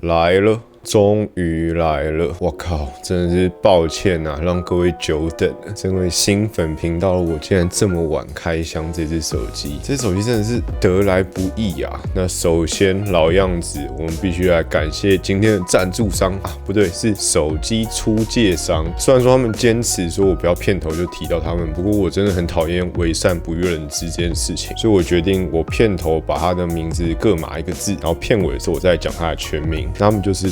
来了。终于来了！我靠，真的是抱歉啊，让各位久等了。身为新粉频道的我，竟然这么晚开箱这只手机，这只手机真的是得来不易啊。那首先老样子，我们必须来感谢今天的赞助商啊，不对，是手机出借商。虽然说他们坚持说我不要片头就提到他们，不过我真的很讨厌为善不欲人知这件事情，所以我决定我片头把他的名字各码一个字，然后片尾的时候我再讲他的全名。那他们就是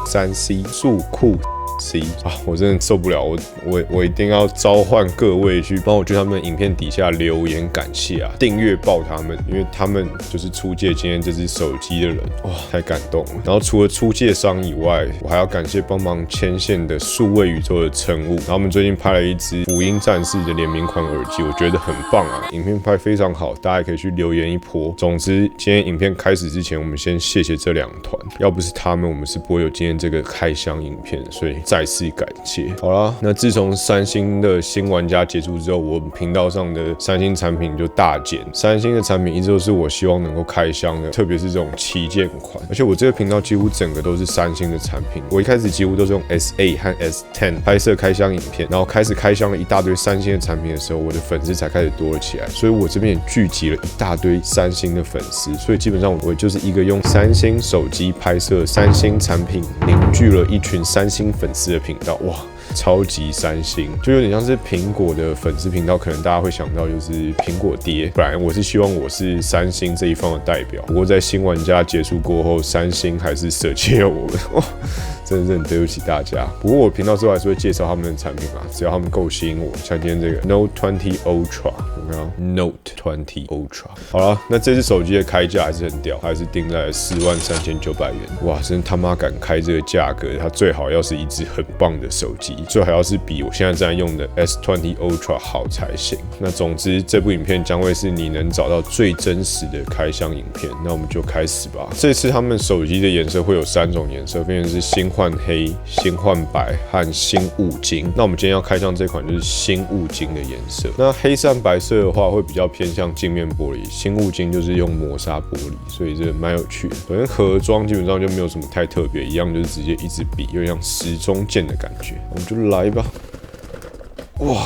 3C 速酷 C 啊，我真的受不了，我一定要召唤各位去帮我去他们的影片底下留言感谢啊，订阅爆他们，因为他们就是出借今天这只手机的人，哇，太感动了。然后除了出借商以外，我还要感谢帮忙牵线的数位宇宙的乘务，然后我们最近拍了一支福音战士的联名款耳机，我觉得很棒啊，影片拍非常好，大家也可以去留言一波。总之，今天影片开始之前，我们先谢谢这2团，要不是他们，我们是不会有今天这个开箱影片，所以再次感谢。好啦，那自从三星的新玩家结束之后，我们频道上的三星产品就大减。三星的产品一直都是我希望能够开箱的，特别是这种旗舰款。而且我这个频道几乎整个都是三星的产品。我一开始几乎都是用 S8 和 S10 拍摄开箱影片，然后开始开箱了一大堆三星的产品的时候，我的粉丝才开始多了起来。所以我这边也聚集了一大堆三星的粉丝，所以基本上我就是一个用三星手机拍摄三星产品，凝聚了一群三星粉丝的频道。哇，超级三星，就有点像是苹果的粉丝频道，可能大家会想到就是苹果爹。本来我是希望我是三星这一方的代表，不过在新玩家结束过后，三星还是舍弃了我们。哇，真的是很对不起大家。不过我频道之后还是会介绍他们的产品啊，只要他们够吸引我，像今天这个 Note 20 Ultra， 有没有 Note 20 Ultra？ 好了，那这只手机的开价还是很屌，还是定在43900元。哇，真他妈敢开这个价格，它最好要是一只很棒的手机，最好要是比我现在正在用的 S20 Ultra 好才行。那总之，这部影片将会是你能找到最真实的开箱影片。那我们就开始吧。这次他们手机的颜色会有3种颜色，分别是新换黑、新换白和新雾金。那我们今天要开箱这款就是新雾金的颜色。那黑和白色的话会比较偏向镜面玻璃，新雾金就是用磨砂玻璃，所以这蛮有趣的。首先盒装基本上就没有什么太特别，一样就是直接一支笔，有点像时钟剑的感觉。我们就来吧。哇，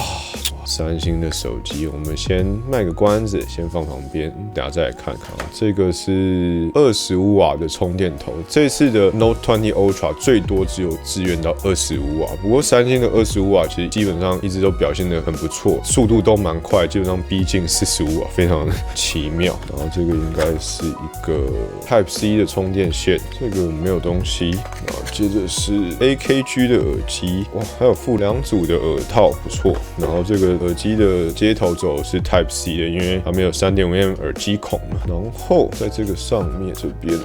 三星的手机，我们先卖个关子，先放旁边，等下再来看看。这个是25瓦的充电头，这次的 Note 20 Ultra 最多只有支援到25瓦，不过三星的25瓦其实基本上一直都表现得很不错，速度都蛮快，基本上逼近45瓦，非常的奇妙。然后这个应该是一个 Type C 的充电线，这个没有东西。然后接着是 AKG 的耳机，哇，还有附2组的耳套，不错。然后这个耳机的接头轴是 Type C 的，因为它没有3.5mm 耳机孔嘛。然后在这个上面这边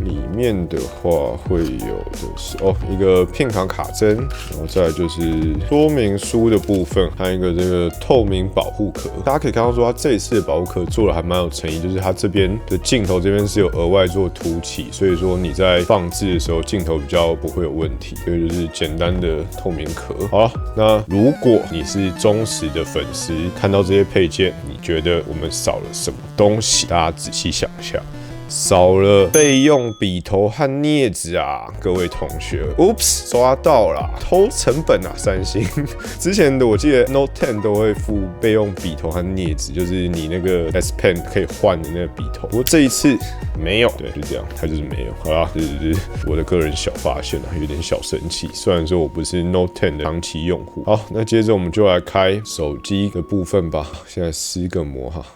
里面的话会有的是一个片卡卡针，然后再来就是说明书的部分，还有一个这个透明保护壳。大家可以看到说它这一次的保护壳做的还蛮有诚意，就是它这边的镜头这边是有额外做凸起，所以说你在放置的时候镜头比较不会有问题。所以就是简单的透明壳。好了，那如果你是忠实的粉丝，看到这些配件，你觉得我们少了什么东西？大家仔细想一下。少了备用笔头和镊子啊，各位同学 ，Oops， 抓到啦，偷成本啊，三星。之前的我记得 Note 10都会附备用笔头和镊子，就是你那个 S Pen 可以换的那个笔头。不过这一次没有，对，就这样，它就是没有。好啦，这是我的个人小发现啊，有点小生气。虽然说我不是 Note 10的长期用户。好，那接着我们就来开手机的部分吧。现在撕个膜哈。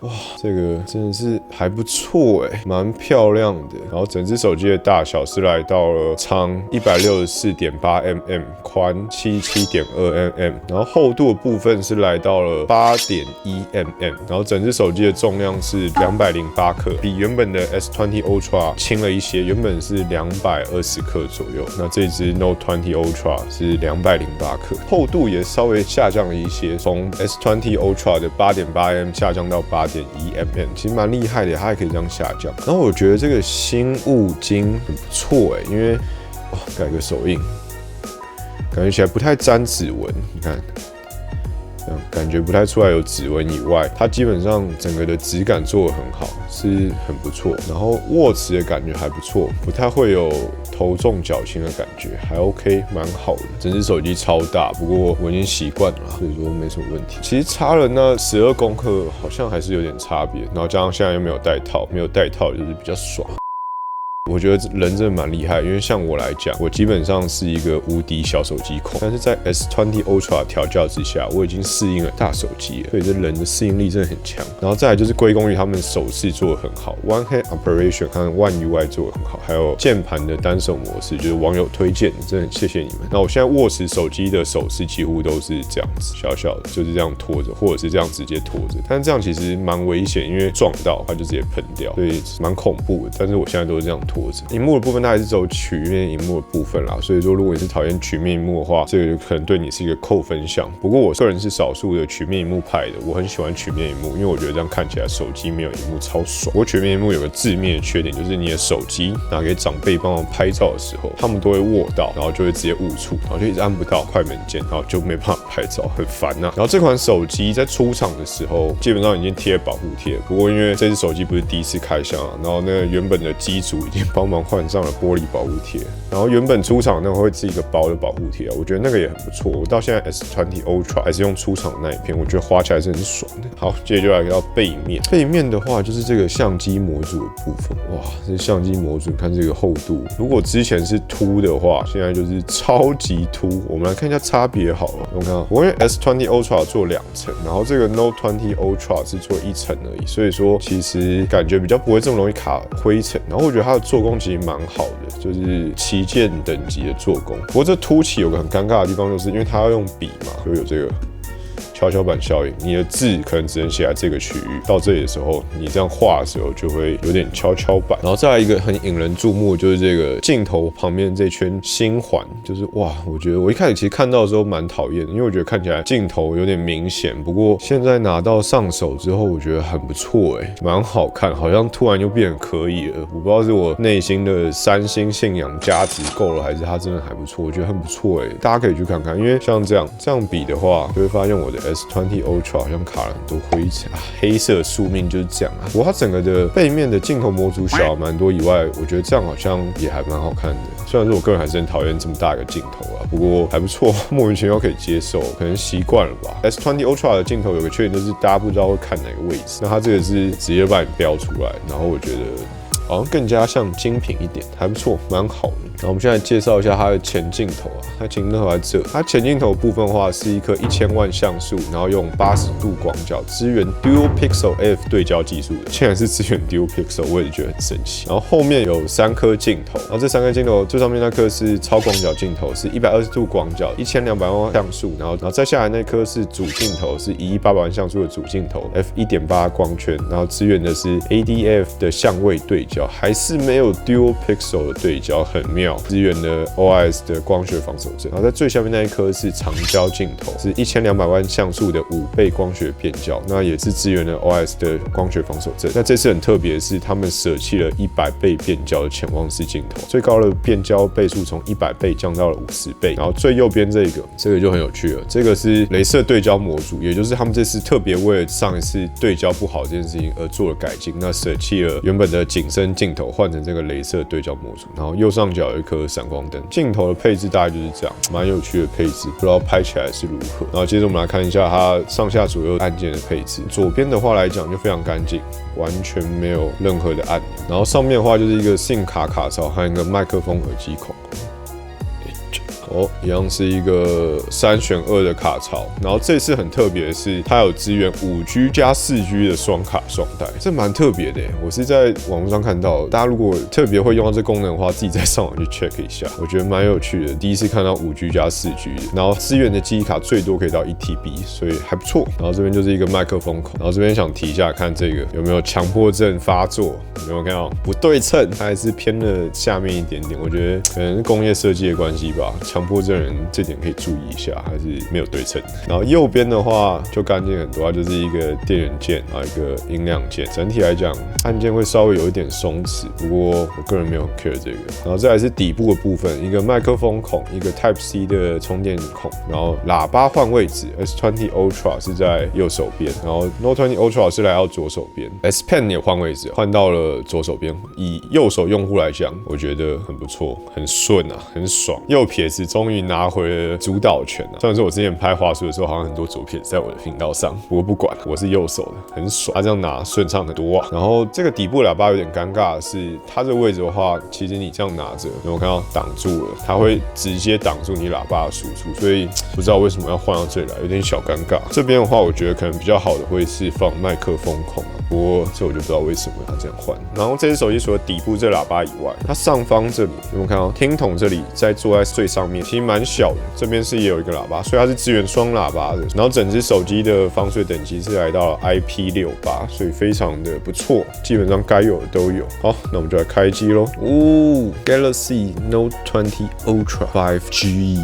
哇，这个真的是还不错哎，蛮漂亮的。然后整只手机的大小是来到了长164.8mm，宽77.2mm，然后厚度的部分是来到了8.1mm，然后整只手机的重量是208克，比原本的 S20 Ultra 轻了一些，原本是220克左右。那这只 Note 20 Ultra 是208克，厚度也稍微下降了一些，从 S20 Ultra 的8.8mm 下降到8.1mm，其实蛮厉害的，它还可以这样下降。然后我觉得这个新雾金很不错因为改个手印，感觉起来不太沾指纹。你看，这样感觉不太出来有指纹以外，它基本上整个的质感做得很好，是很不错。然后握持的感觉还不错，不太会有头重脚轻的感觉，还 OK， 蛮好的。整只手机超大，不过我已经习惯了，所以说没什么问题。其实差了那12公克，好像还是有点差别。然后加上现在又没有带套，没有带套就是比较爽。我觉得人真的蛮厉害，因为像我来讲，我基本上是一个无敌小手机控，但是在 S20 Ultra 调教之下，我已经适应了大手机了，所以这人的适应力真的很强。然后再来就是归功于他们手势做得很好 ，One Hand Operation 和 One UI 做得很好，还有键盘的单手模式，就是网友推荐，真的很谢谢你们。那我现在握持手机的手势几乎都是这样子，小小的，就是这样拖着，或者是这样直接拖着，但是这样其实蛮危险，因为撞到它就直接喷掉，所以蛮恐怖的。但是我现在都是这样拖。萤幕的部分它还是走曲面萤幕的部分啦，所以说如果你是讨厌曲面萤幕的话，这个可能对你是一个扣分项。不过我个人是少数的曲面萤幕派的，我很喜欢曲面萤幕，因为我觉得这样看起来手机没有萤幕超爽。不过曲面萤幕有个致命的缺点，就是你的手机拿给长辈帮忙拍照的时候，他们都会握到，然后就会直接误触，然后就一直按不到快门键，然后就没办法拍照，很烦啊。然后这款手机在出厂的时候基本上已经贴保护贴，不过因为这只手机不是第一次开箱啊，然后那个原本的机主已经帮忙换上了玻璃保护贴，然后原本出厂那个会是一个薄的保护贴啊，我觉得那个也很不错。我到现在 S20 Ultra 还是用出厂的那一片，我觉得滑起来是很爽的。好，接着就来到背面，背面的话就是这个相机模组的部分，哇，这相机模组看这个厚度，如果之前是凸的话，现在就是超级凸。我们来看一下差别好了，我们看到，我因为 S20 Ultra 做2层，然后这个 Note 20 Ultra 是做1层而已，所以说其实感觉比较不会这么容易卡灰尘。然后我觉得它的做工其实蛮好的，就是旗舰等级的做工。不过这凸起有个很尴尬的地方，就是因为它要用笔嘛，就有这个跷跷板效应，你的字可能只能写在这个区域，到这里的时候，你这样画的时候就会有点跷跷板。然后再来一个很引人注目，就是这个镜头旁边这圈星环，就是哇，我觉得我一开始其实看到的时候蛮讨厌的，因为我觉得看起来镜头有点明显。不过现在拿到上手之后，我觉得很不错蛮好看，好像突然又变得可以了。我不知道是我内心的三星信仰价值够了，还是它真的还不错，我觉得很不错大家可以去看看，因为像这样比的话，就会发现我的 S20 Ultra 好像卡了很多灰尘啊，黑色宿命就是这样啊。不过它整个的背面的镜头模组小蛮多以外，我觉得这样好像也还蛮好看的。虽然说我个人还是很讨厌这么大一个镜头啊，不过还不错，莫名其妙可以接受，可能习惯了吧。S20 Ultra 的镜头有个缺点就是大家不知道会看哪个位置，那它这个是直接把你标出来，然后我觉得好像更加像精品一点，还不错，蛮好的。然后我们现在介绍一下它的前镜头啊，它前镜头在这，它前镜头部分的话是一颗1000万像素，然后用80度广角，支援 Dual Pixel AF 对焦技术的，竟然是支援 Dual Pixel， 我也觉得很神奇。然后后面有3颗镜头，然后这3颗镜头最上面那颗是超广角镜头，是120度广角，1200万像素，然后再下来那颗是主镜头，是11800万像素的主镜头 ，f1.8 光圈，然后支援的是 ADF 的相位对焦，还是没有 Dual Pixel 的对焦，很妙。支援的 OIS 的光学防守阵，然后在最下面那一颗是长焦镜头，是1200万像素的5倍光学变焦，那也是支援了 OIS 的光学防守阵。那这次很特别的是，他们舍弃了100倍变焦的潜望式镜头，最高的变焦倍数从100倍降到了50倍。然后最右边这个就很有趣了，这个是雷射对焦模组，也就是他们这次特别为了上一次对焦不好这件事情而做了改进，那舍弃了原本的景深镜头，换成这个雷射对焦模组。然后右上角有一颗闪光灯，镜头的配置大概就是这样，蛮有趣的配置，不知道拍起来是如何。然后接着我们来看一下它上下左右按键的配置，左边的话来讲就非常干净，完全没有任何的按钮。然后上面的话就是一个 SIM 卡卡槽和一个麦克风耳机孔。一样是一个3选2的卡槽，然后这次很特别的是，它有支援5G 加4G 的双卡双待，这蛮特别的我是在网络上看到，大家如果特别会用到这功能的话，自己再上网去 check 一下，我觉得蛮有趣的。第一次看到5G 加4G 的，然后支援的记忆卡最多可以到1TB，所以还不错。然后这边就是一个麦克风孔，然后这边想提一下，看这个有没有强迫症发作，有没有看到不对称，它还是偏了下面一点点，我觉得可能是工业设计的关系吧。强强迫症人这点可以注意一下，还是没有对称。然后右边的话就干净很多，它就是一个电源键，然后一个音量键。整体来讲，按键会稍微有一点松弛，不过我个人没有很 care 这个。然后再来是底部的部分，一个麦克风孔，一个 Type C 的充电孔，然后喇叭换位置 ，S20 Ultra 是在右手边，然后 Note 20 Ultra 是来到左手边 ，S Pen 也换位置，换到了左手边。以右手用户来讲，我觉得很不错，很顺啊，很爽。右撇子终于拿回了主导权啊！虽然说我之前拍滑鼠的时候，好像很多左撇子在我的频道上，不过不管，我是右手的，很爽。它这样拿顺畅很多啊。然后这个底部喇叭有点尴尬的是，它这个位置的话，其实你这样拿着，有没有看到挡住了？它会直接挡住你喇叭的输出，所以不知道为什么要换到这里来，有点小尴尬。这边的话，我觉得可能比较好的会是放麦克风孔啊，不过这我就不知道为什么要这样换。然后这只手机除了底部这喇叭以外，它上方这里有没有看到听筒这里坐在最上面，其实蛮小的，这边是也有一个喇叭，所以它是支援双喇叭的。然后整只手机的防水等级是来到了 IP68，所以非常的不错，基本上该有的都有。好，那我们就来开机咯。Galaxy Note 20 Ultra 5G。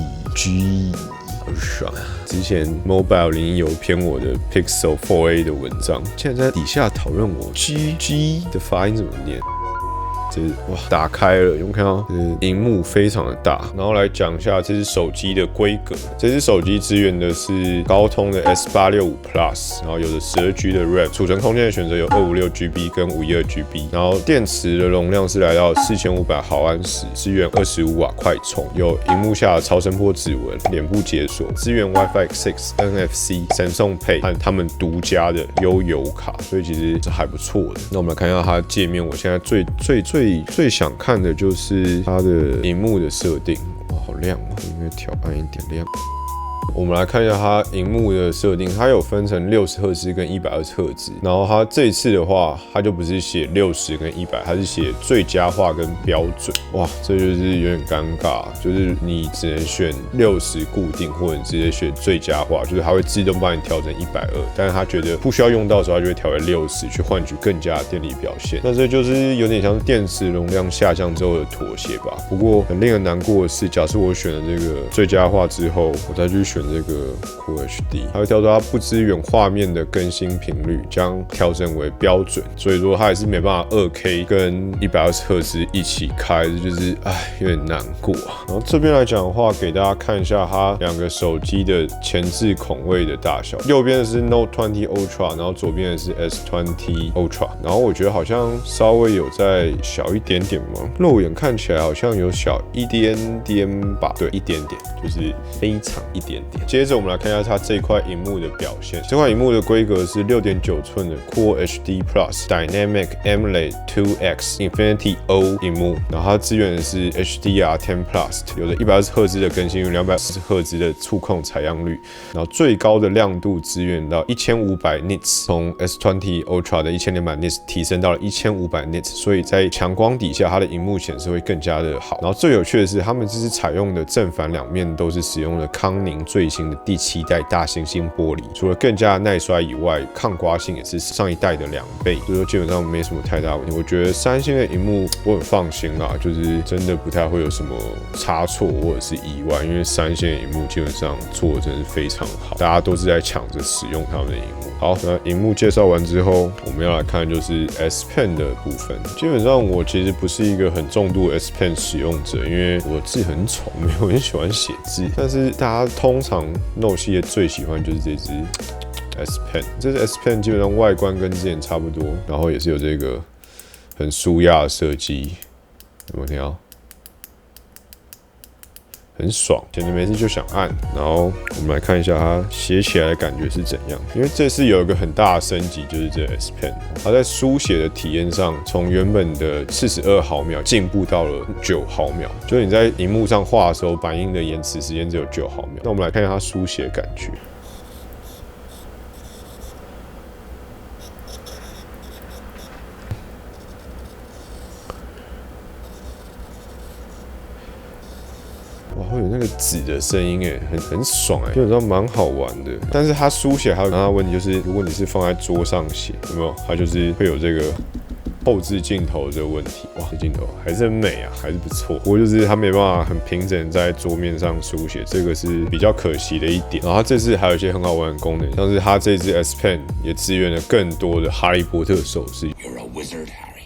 好爽啊！之前 Mobile 01有篇我的 Pixel 4a 的文章，竟然在底下讨论我 GG 的发音怎么念。这哇，打开了，有没有看到？荧幕非常的大。然后来讲一下这只手机的规格。这只手机支援的是高通的 S865 Plus， 然后有着12G 的 RAM， 储存空间的选择有256GB 跟512GB， 然后电池的容量是来到4500毫安时，支援25瓦快充，有荧幕下的超声波指纹、脸部解锁，支援 Wi-Fi 6、NFC、Samsung Pay 和他们独家的悠游卡，所以其实是还不错的。那我们来看一下它的界面，我现在最想看的就是它的荧幕的设定，哇，好亮哦！应该调暗一点亮。我们来看一下它荧幕的设定，它有分成60赫兹跟120赫兹，然后它这一次的话，它就不是写60跟100，它是写最佳化跟标准。哇，这就是有点尴尬，就是你只能选60固定，或者你直接选最佳化，就是它会自动帮你调整120，但是它觉得不需要用到的时候，它就会调为60，去换取更加的电力表现。那这就是有点像电池容量下降之后的妥协吧。不过很令人难过的是，假设我选了这个最佳化之后，我再去选这个 Full HD， 它会跳出它不支援画面的更新频率，将调整为标准，所以说它也是没办法 2K 跟120赫兹一起开，就是有点难过啊。然后这边来讲的话，给大家看一下它两个手机的前置孔位的大小，右边的是 Note 20 Ultra， 然后左边的是 S20 Ultra， 然后我觉得好像稍微有再小一点点嘛，肉眼看起来好像有小一点点吧，对，一点点，就是非常一点点。接着我们来看一下它这块荧幕的表现。这块荧幕的规格是6.9寸的 Quad HD Plus Dynamic AMOLED 2X Infinity O 荧幕，然后它支援的是 HDR10 Plus， 有着120赫兹的更新率，240赫兹的触控采样率，然后最高的亮度支援到1500 nits， 从 S20 Ultra 的1200 nits 提升到了1500 nits， 所以在强光底下，它的荧幕显示会更加的好。然后最有趣的是，他们这是采用的正反两面都是使用了康宁最新的第7代大猩猩玻璃，除了更加耐摔以外，抗刮性也是上一代的2倍，所以说基本上没什么太大问题。我觉得三星的荧幕我很放心啦，就是真的不太会有什么差错或者是意外，因为三星的荧幕基本上做的真的是非常好，大家都是在抢着使用他们的荧幕。好，那荧幕介绍完之后，我们要来看就是 S Pen 的部分。基本上我其实不是一个很重度 S Pen 使用者，因为我字很丑，没有很喜欢写字。但是大家通常 Note 系列最喜欢就是这支 S Pen， 这支 S Pen 基本上外观跟之前差不多，然后也是有这个很舒压的设计，有没有听到？很爽，简直没事就想按。然后我们来看一下它写起来的感觉是怎样。因为这次有一个很大的升级，就是这 S Pen， 它在书写的体验上，从原本的42毫秒进步到了9毫秒，就是你在荧幕上画的时候，反应的延迟时间只有9毫秒。那我们来看一下它书写的感觉。哇，会有那个纸的声音哎，很爽哎，基本上蛮好玩的。但是它书写还有它的问题就是，如果你是放在桌上写，有没有？它就是会有这个后置镜头这个问题，哇，这镜头还是很美啊，还是不错。不过就是它没办法很平整在桌面上书写，这个是比较可惜的一点。然后它这次还有一些很好玩的功能，像是它这支 S Pen 也支援了更多的哈利波特手势。You're a wizard, Harry.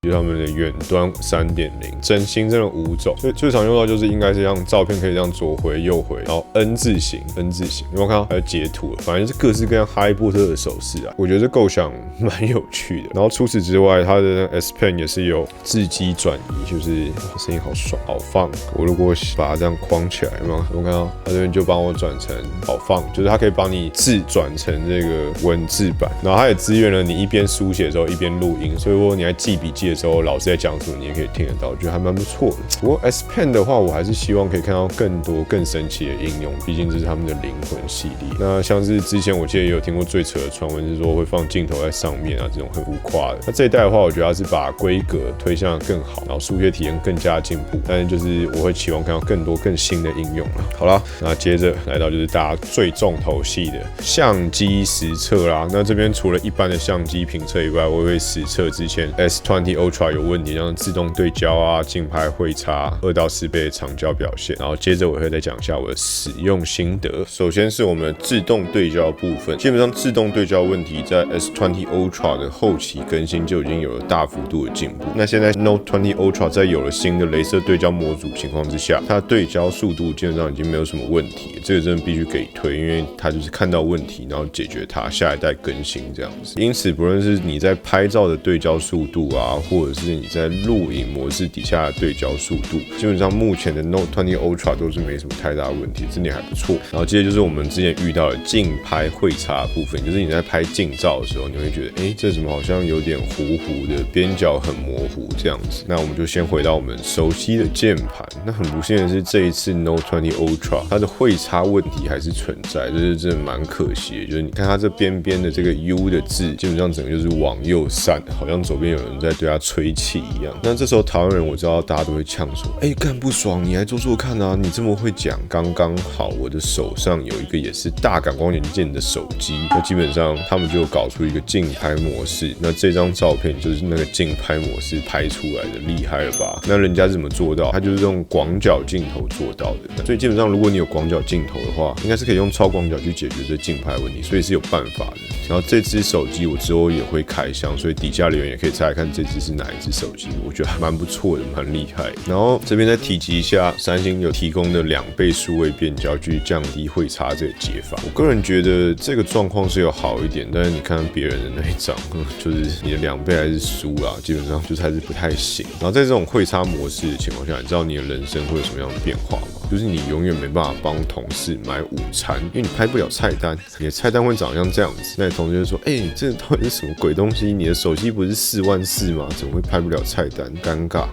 就是他们的远端3.0整新真的5种，所以最常用到就是应该是让照片可以这样左回右回，然后 N 字形，有没有看到？还有截图了，反正是各式各样哈利波特的手势啊，我觉得这构想蛮有趣的。然后除此之外，它的 S Pen 也是有字迹转移，就是声音好爽好放。我如果把它这样框起来，有没有看到？它这边就帮我转成好放，就是它可以帮你字转成这个文字版，然后它也支援了你一边书写的时候一边录音，所以如果你在记笔记的时候，老师在讲什么，你也可以听得到，我觉得还蛮不错的。不过 S Pen 的话，我还是希望可以看到更多更神奇的应用，毕竟这是他们的灵魂系列。那像是之前我记得也有听过最扯的传闻，是说会放镜头在上面啊，这种很浮夸的。那这一代的话，我觉得它是把规格推向更好，然后书写体验更加进步。但是就是我会期望看到更多更新的应用了。好啦，那接着来到就是大家最重头戏的相机实测啦。那这边除了一般的相机评测以外，我也会实测之前 S20 Ultra 有问题，像自动对焦啊、竞拍会差、2到4倍的长焦表现。然后接着我会再讲一下我的使用心得。首先是我们自动对焦部分，基本上自动对焦问题在 S20 Ultra 的后期更新就已经有了大幅度的进步。那现在 Note 20 Ultra 在有了新的雷射对焦模组情况之下，它的对焦速度基本上已经没有什么问题了，这个真的必须给推，因为它就是看到问题，然后解决它，下一代更新这样子。因此，不论是你在拍照的对焦速度啊，或者是你在录影模式底下的对焦速度，基本上目前的 Note 20 Ultra 都是没什么太大问题，这点还不错。然后接着就是我们之前遇到的竞拍会差的部分，就是你在拍近照的时候，你会觉得，这怎么好像有点糊糊的，边角很模糊这样子。那我们就先回到我们熟悉的键盘。那很不幸的是，这一次 Note 20 Ultra 它的会差问题还是存在，这是真的蛮可惜的。就是你看它这边边的这个 U 的字，基本上整个就是往右散，好像左边有人在对它吹气一样。那这时候台湾人我知道大家都会呛说，干不爽，你来做做看啊，你这么会讲。刚刚好我的手上有一个也是大感光元件的手机，那基本上他们就搞出一个竞拍模式，那这张照片就是那个竞拍模式拍出来的，厉害了吧？那人家是怎么做到？他就是用广角镜头做到的。所以基本上如果你有广角镜头的话，应该是可以用超广角去解决这竞拍问题，所以是有办法的。然后这支手机我之后也会开箱，所以底下留言也可以猜猜看这支是哪一支手机，我觉得还蛮不错的，蛮厉害。然后这边再提及一下，三星有提供的2倍数位变焦去降低会差这个解法。我个人觉得这个状况是有好一点，但是你看别人的那一张，就是你的2倍还是输啦，基本上就是还是不太行。然后在这种会差模式的情况下，你知道你的人生会有什么样的变化吗？就是你永远没办法帮同事买午餐，因为你拍不了菜单，你的菜单会长像这样子。那你同学就说：“这到底是什么鬼东西？你的手机不是44000吗？怎么会拍不了菜单？尴尬。”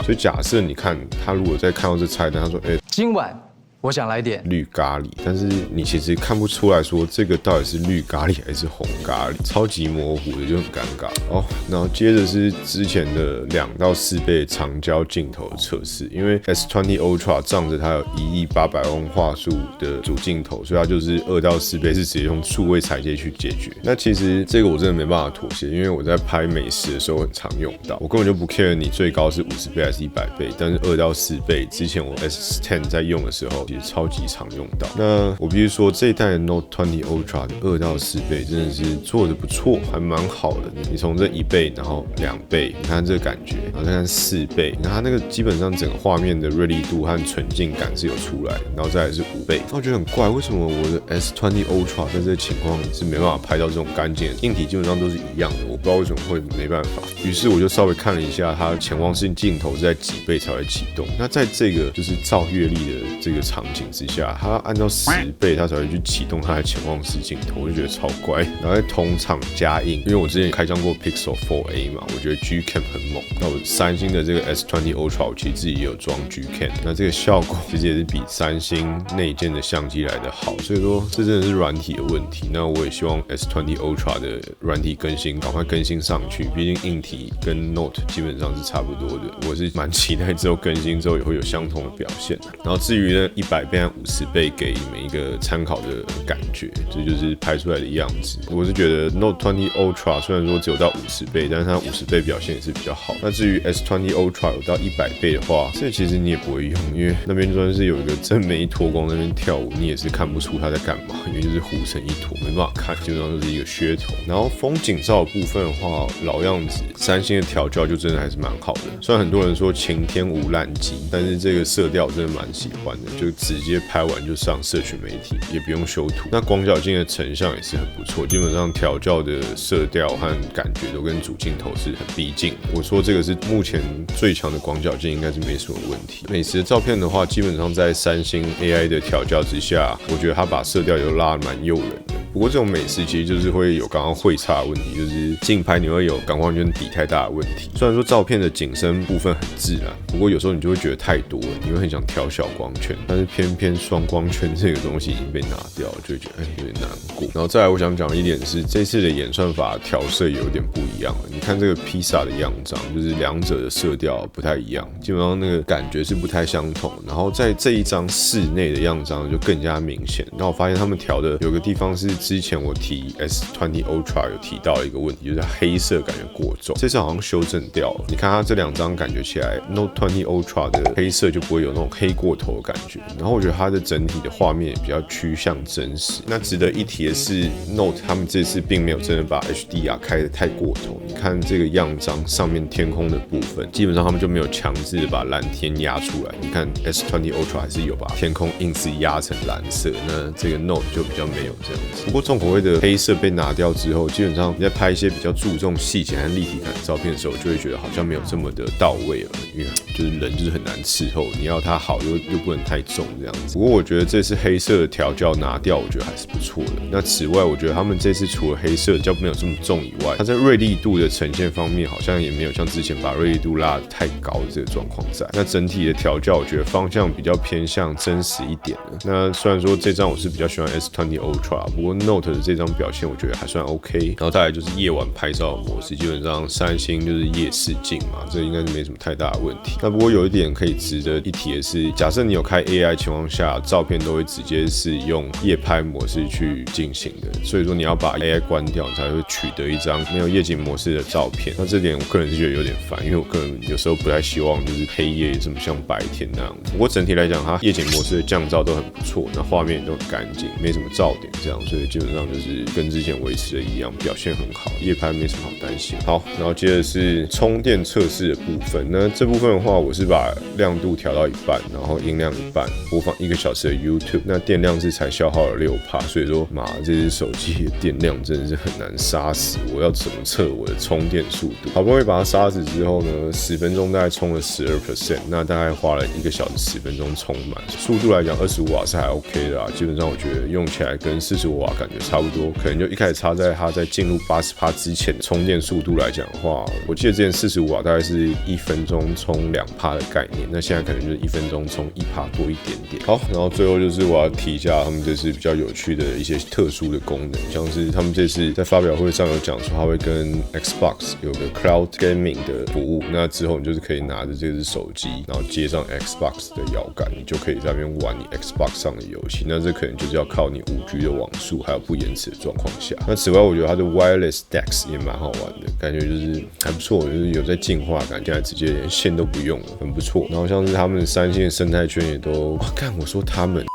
所以假设你看他如果在看到这菜单，他说：“今晚我想来点绿咖喱，但是你其实看不出来说这个到底是绿咖喱还是红咖喱，超级模糊的，就很尴尬哦。然后接着是之前的2到4倍长焦镜头的测试，因为 S20 Ultra 仗着它有1.800万画素的主镜头，所以它就是2到4倍是直接用数位裁切去解决。那其实这个我真的没办法妥协，因为我在拍美食的时候很常用到，我根本就不 care 你最高是50倍还是100倍，但是2到4倍，之前我 S10 在用的时候。超级常用到。那我必须说，这一代的 Note 20 Ultra 的2到4倍真的是做的不错，还蛮好的。你从这1倍，然后2倍，你看这个感觉，然后再看4倍，你看它那个基本上整个画面的锐利度和纯净感是有出来的，然后再来是5倍。那我觉得很怪，为什么我的 S20 Ultra 在这个情况是没办法拍到这种干净的？硬体基本上都是一样的，我不知道为什么会没办法。于是我就稍微看了一下它的潜望式镜头是在几倍才会启动。那在这个就是照月历的这个场景之下，它按照10倍它才会去启动它的潜望式镜头，我就觉得超怪。然后在同场加映，因为我之前开箱过 Pixel 4a 嘛，我觉得 Gcam 很猛。那我三星的这个 S20 Ultra 我其实自己也有装 Gcam， 那这个效果其实也是比三星内建的相机来的好，所以说这真的是软体的问题。那我也希望 S20 Ultra 的软体更新赶快更新上去，毕竟硬体跟 Note 基本上是差不多的。我是蛮期待之后更新之后也会有相同的表现。然后至于呢100倍和50倍给你们一个参考的感觉，这就是拍出来的样子。我是觉得 Note 20 Ultra 虽然说只有到50倍，但是它50倍表现也是比较好。那至于 S20 Ultra 有到100倍的话，这其实你也不会用，因为那边就算是有一个真没脱光那边跳舞，你也是看不出他在干嘛，因为就是糊成一坨，没办法看，基本上就是一个噱头。然后风景照的部分的话，老样子，三星的调教就真的还是蛮好的。虽然很多人说晴天无烂机，但是这个色调真的蛮喜欢的，就直接拍完就上社群媒体，也不用修图。那广角镜的成像也是很不错，基本上调教的色调和感觉都跟主镜头是很逼近。我说这个是目前最强的广角镜，应该是没什么问题。美食的照片的话，基本上在三星 AI 的调教之下，我觉得它把色调又拉得蛮诱人的。不过这种美食其实就是会有刚刚会差的问题，就是近拍你会有感光圈底太大的问题。虽然说照片的景深部分很自然，不过有时候你就会觉得太多了，你会很想调小光圈，但是偏偏双光圈这个东西已经被拿掉了，就会觉得有点难过。然后再来我想讲的一点是，这次的演算法调色有点不一样了。你看这个披萨的样张，就是两者的色调不太一样，基本上那个感觉是不太相同。然后在这一张室内的样张就更加明显。那我发现他们调的有个地方是之前我提 S20 Ultra 有提到一个问题，就是它黑色感觉过重，这次好像修正掉了。你看它这两张感觉起来 Note 20 Ultra 的黑色就不会有那种黑过头的感觉，然后我觉得它的整体的画面也比较趋向真实。那值得一提的是 Note 他们这次并没有真的把 HDR 开得太过头，你看这个样张上面天空的部分，基本上他们就没有强制的把蓝天压出来。你看 S20 Ultra 还是有把天空硬是压成蓝色，那这个 Note 就比较没有这样子。不过重口味的黑色被拿掉之后，基本上你在拍一些比较注重细节和立体感的照片的时候，就会觉得好像没有这么的到位了，因为就是人就是很难伺候，你要它好又不能太重这样子。不过我觉得这次黑色的调教拿掉，我觉得还是不错的。那此外，我觉得他们这次除了黑色比较没有这么重以外，它在锐利度的呈现方面好像也没有像之前把锐利度拉得太高的这个状况在。那整体的调教，我觉得方向比较偏向真实一点的。那虽然说这张我是比较喜欢 S20 Ultra， 不过 Note 的这张表现我觉得还算 OK。然后再来就是夜晚拍照的模式，基本上三星就是夜视镜嘛，这应该是没什么太大的问题。那不过有一点可以值得一提的是，假设你有开 AI 情况下，照片都会直接是用夜拍模式去进行的，所以说你要把 AI 关掉，你才会取得一张没有夜景模式的照片。那这点我个人是觉得有点烦，因为我个人有时候不太希望就是黑夜这么像白天那样子。不过整体来讲，它夜景模式的降噪都很不错，那画面也都很干净，没什么噪点这样，所以基本上就是跟之前维持的一样，表现很好，夜拍没什么好担心。好，然后接着是充电测试的部分。那这部分的话，我是把亮度调到一半，然后音量一半，播放1个小时的 YouTube。那电量是才消耗了6%，所以说妈，这只手机的电量真的是很难杀死。我要怎么测我的充电速度？好不容易把它杀死之后呢，10分钟大概充了12%，那大概花了1个小时10分钟充满。速度来讲，25瓦是还 OK 的啦，基本上我觉得用起来跟45瓦感觉差不多，可能就一开始插在它在进入80%之前的充电速度来讲的话，我记得之前45瓦大概是1分钟充2%的概念，那现在可能就是1分钟充1%多一点点。好，然后最后就是我要提一下他们这次比较有趣的一些特殊的功能，像是他们这次在发表会上有讲说，他会跟 Xbox 有个 Cloud Gaming 的服务，那之后你就是可以拿着这只手机，然后接上 Xbox 的摇杆，你就可以在那边玩你 Xbox 上的游戏。那这可能就是要靠你5G 的网速还有不延迟的状况下。那此外，我觉得它的 Wireless DeX 也蛮好玩的，感觉就是还不错，就是有在进化感，现在直接连线都不用了，很不错。然后像是他们三星的生态圈也都，我说他们。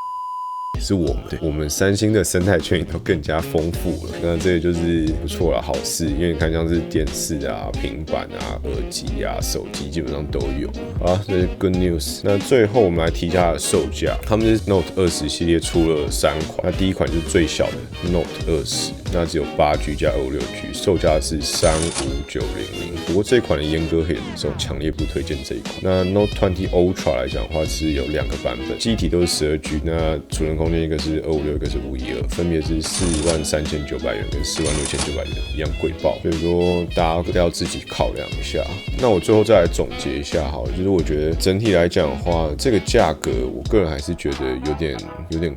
是我们，对，我们三星的生态圈也都更加丰富了。那这个就是不错啦，好事。因为你看像是电视啊、平板啊、耳机啊、手机基本上都有。好，这是 good news。那最后我们来提一下它的售价。他们是 Note 20系列出了3款，那第一款就是最小的 Note 20，那只有8G 加256G， 售价是35900。不过这一款的阉割黑人手强烈不推荐这一款。那 Note 20 Ultra 来讲的话是有2个版本，机体都是12G， 那储存空间一个是256，一个是512，分别是43900元跟46900元，一样贵爆。所以说大家要自己考量一下。那我最后再来总结一下好了，就是我觉得整体来讲的话，这个价格我个人还是觉得有点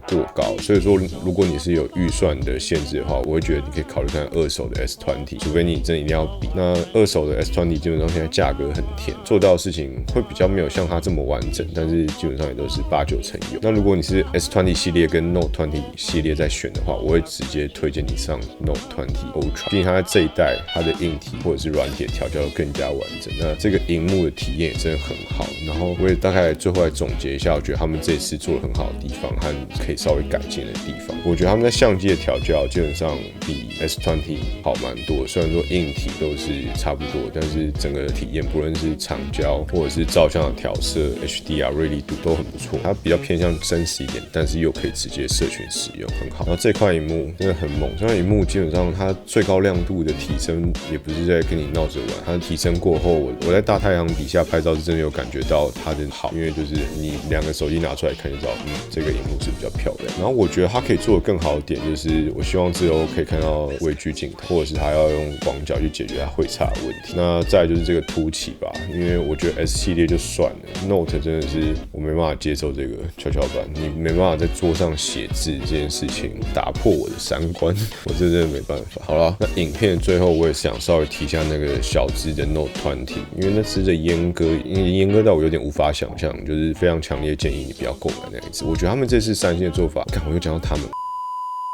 过高。所以说如果你是有预算的限制的话，我会觉得你可以考虑看二手的 S20，除非你真的一定要比。那二手的 S20基本上现在价格很甜，做到的事情会比较没有像它这么完整，但是基本上也都是8、9成有。那如果你是 S20 系列跟 Note 20系列在选的话，我会直接推荐你上 Note 20 Ultra， 毕竟它在这一代它的硬体或者是软体调教得更加完整。那这个荧幕的体验也真的很好。然后我也大概最后来总结一下，我觉得他们这次做得很好的地方和可以稍微改进的地方。我觉得他们在相机的调教基本上比 S20好蛮多，虽然说硬体都是差不多，但是整个体验不论是长焦或者是照相的调色、HDR 锐利度都很不错。它比较偏向真实一点，但是又可以直接社群使用，很好。然后这块萤幕真的很猛，这块萤幕基本上它最高亮度的提升也不是在跟你闹着玩，它提升过后，我在大太阳底下拍照是真的有感觉到它的好，因为就是你2个手机拿出来看就知道，这个萤幕是比较漂亮。然后我觉得它可以做得更好的点就是，我希望之后可以看到微距镜头，或者是它要用广角去解决它会差的问题。那再来就是这个凸起吧，因为我觉得 S 系列就算了 ，Note 真的是我没办法接受这个跷跷板，你没办法在桌上写字这件事情打破我的3观，我真的没办法。好了，那影片最后我也想稍微提一下那个小只的 Note 20，因为那只的阉割，阉割到我有点无法想象，就是非常强烈建议你不要购买那一只。我觉得他们这次三星的做法，我又讲到他们。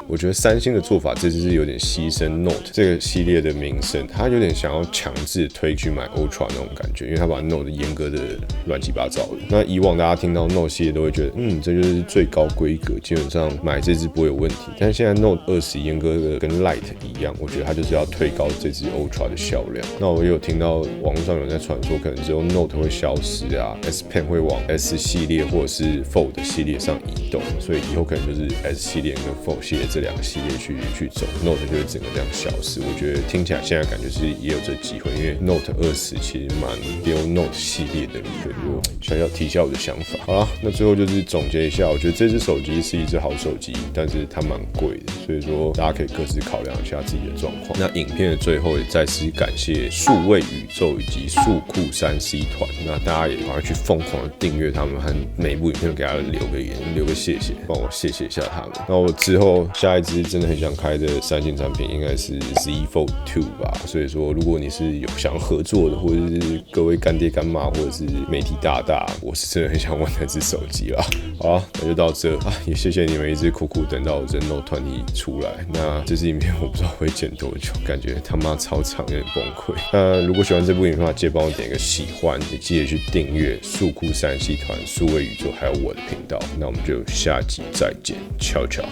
我觉得三星的做法这次是有点牺牲 Note 这个系列的名声，他有点想要强制推去买 Ultra 那种感觉，因为他把 Note 阉割的乱七八糟的。那以往大家听到 Note 系列都会觉得，这就是最高规格，基本上买这支不会有问题。但现在 Note 20阉割的跟 Lite 一样，我觉得它就是要推高这支 Ultra 的销量。那我也有听到网络上有人在传说，可能只有 Note 会消失啊 ，S Pen 会往 S 系列或者是 Fold 系列上移动，所以以后可能就是 S 系列跟 Fold 系列这2个系列去走 ，Note 就会整个这样消失。我觉得听起来现在感觉是也有这机会，因为 Note 20其实蛮丢 Note 系列的，所以就想要提一下我的想法。好了，那最后就是总结一下，我觉得这只手机是一只好手机，但是它蛮贵的，所以说大家可以各自考量一下自己的状况。那影片的最后也再次感谢数位宇宙以及数库3C 团，那大家也赶快去疯狂的订阅他们，和每一部影片都给他留个言，留个谢谢，帮我谢谢一下他们。那我之后下一支真的很想开的三星产品应该是 Z Fold 2吧，所以说如果你是有想要合作的，或者是各位干爹干妈或者是媒体大大，我是真的很想玩那只手机啦。好啦，那就到这啊，也谢谢你们一直苦苦等到我这 Note 20出来。那这支影片我不知道会剪多久，感觉他妈超长，有点崩溃。那如果喜欢这部影片的话，记得帮我点一个喜欢，也记得去订阅数库3C团、数位宇宙还有我的频道。那我们就下集再见，悄悄，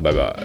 拜拜。